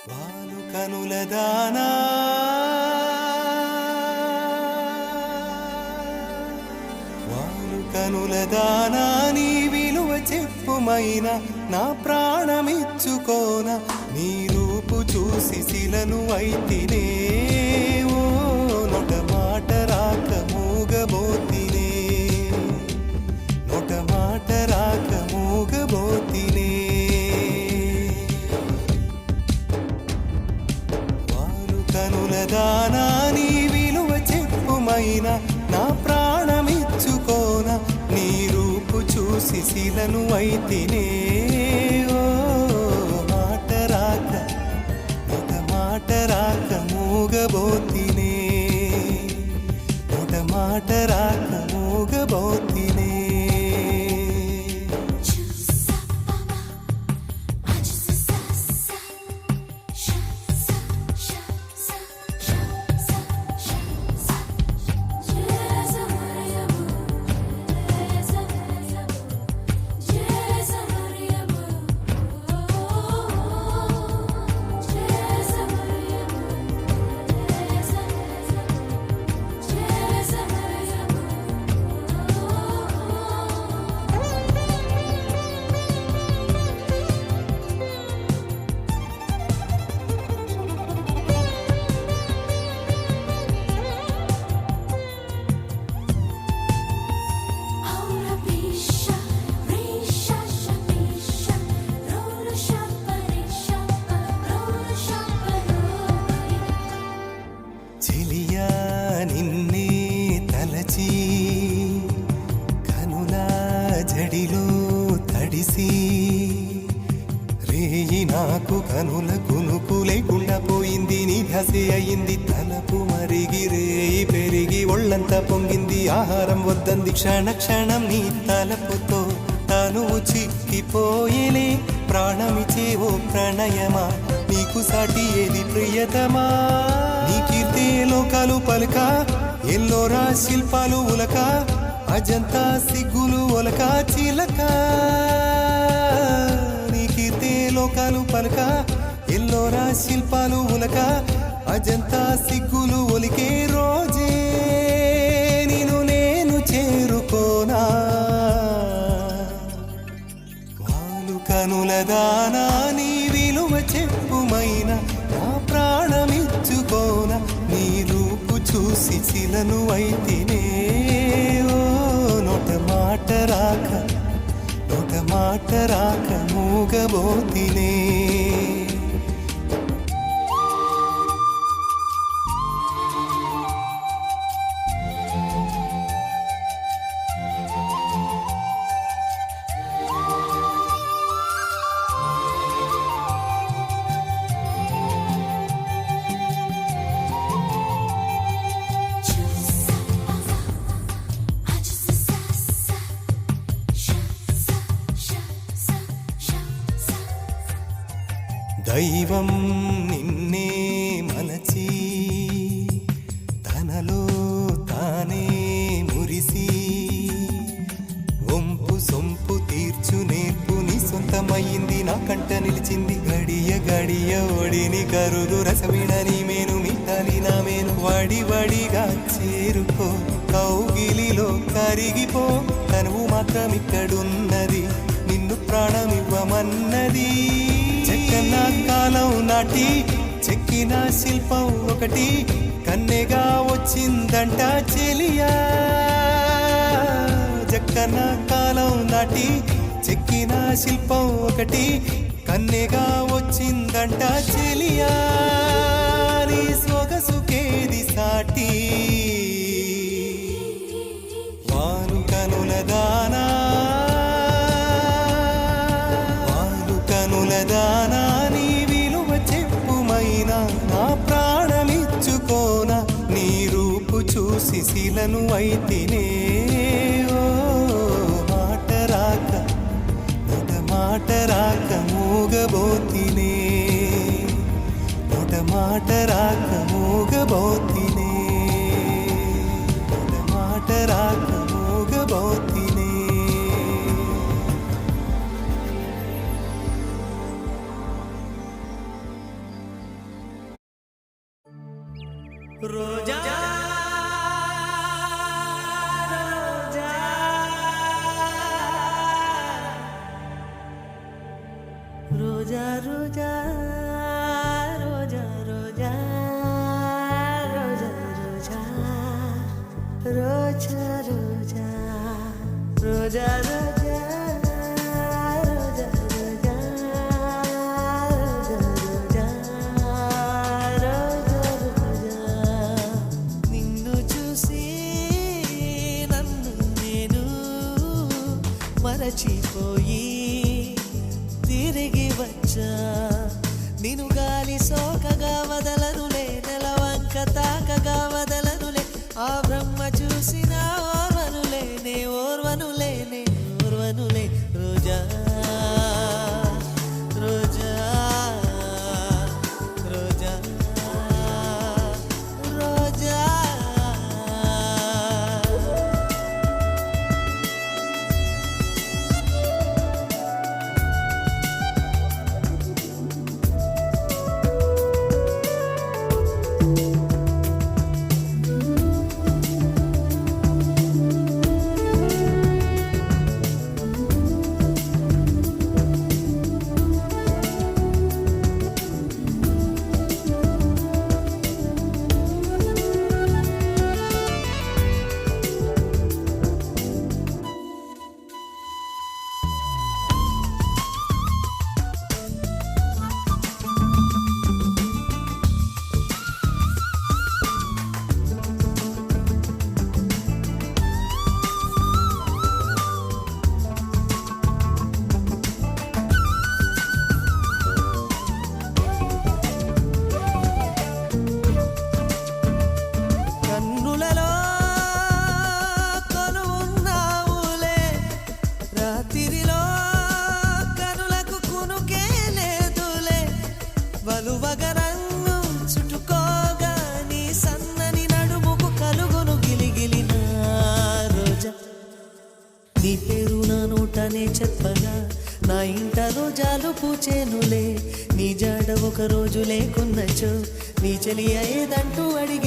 వాలు కనుల దానా వాలు కనుల దానా నీ విలువ చెప్పుమైనా నా ప్రాణమిచ్చుకోన నీ రూపు చూసి శిలను అయితినే ఓ నొట మాట రాక మూగబోతినే నొట మాట రాక మూగబోతినే కనుల దానా నీ విలువ చెప్పుమైనా నా ప్రాణమిచ్చుకోన నీ రూపు చూసి శిలను అయితినే ఓ మాట రాక ఒక మాట రాక మూగబోతినే ఒక మాట రాక మూగబోతినే నిన్నే తలచి కనుల జడిలో తడిసి రేయి నాకు కనుల కునుకు లేకుండా పోయింది నీ ధ్యాసే అయింది తలపు మరిగి రేయి పెరిగి ఒళ్ళంతా పొంగింది ఆహారం వద్దంది క్షణ క్షణం నీ తలపుతో తను చిక్కిపోయేలే ప్రాణమిచే ఓ ప్రణయమా నీకు సాటి ఏది ప్రియతమా నీ కీర్తే లోకాలు పలక ఎల్లోరా శిల్పాలు ఉలక అజంతా సిగ్గులు ఒలక చిలక నీ కీర్తే లోకాలు పలక ఎల్లోరా శిల్పాలు ఉలక అజంతా సిగ్గులు ఒలికే రోజే నిన్ను నేను చేరుకోనా వాలు కనుల దానా నీ విలువ చెప్పుమైనా నా ప్రాణమిచ్చుకోన నీ రూపు చూసి శిలను అయితినే ఓ నొట మాట రాక మూగబోతినే దైవం నిన్నే మలచి తనలో తానే మురిసి వంపు సొంపు తీర్చు నేర్పు నీ సొంతమయ్యింది నా కంట నిలిచింది గడియ గడియ ఒడిని కరుదు రసవిడని మేను మిట్టాలి నా మేను వడి వడిగా చేరుకో కౌగిలిలో కరిగిపో తనువు మాత్రం ఇక్కడున్నది నిన్ను ప్రాణమివ్వమన్నది చెక్కన కాలం నాటి చెక్కిన శిల్పం ఒకటి కన్నెగా వచ్చిందంట చెలియా చెక్కన కాలం నాటి చెక్కిన శిల్పం ఒకటి కన్నెగా వచ్చిందంట చెలియా నీ సొగసుకేది సాటి వారు కనుల దానా దానా నీ విలువ చెప్పుమైనా నా ప్రాణమిచ్చుకోన నీ రూపు చూసి శిలను అయితినే ఓ మాట రాక మూగబోతినే నొట మాట రాక మూగబోతినే నొట మాట రాక మూగబోతినే రోజా రోజా రోజా రోజా రోజా రోజా రోజా రోజా రోజా రోజా రోజా మరచిపోయి తిరిగి వచ్చా నిన్ను గాలి సోకగా వదలనులే నెలవంక తాకగా వదలనులే ఆ బ్రహ్మ చూసిన ఓర్వనులే నే ఓర్వనులే నే ఓర్వనులే రోజా రోజా రోజా రోజా వలువగరన్ను చుట్టుకోగా నీ సన్నని నడుముకు కలుగును గిలిగిలిన రోజా నీ పేరు నా నోటనే చెప్పగా నా ఇంట రోజాలు పూచేనులే నీ జాడ ఒక రోజు లేకున్నచో నీ చెలి అయ్యేదంటూ అడిగే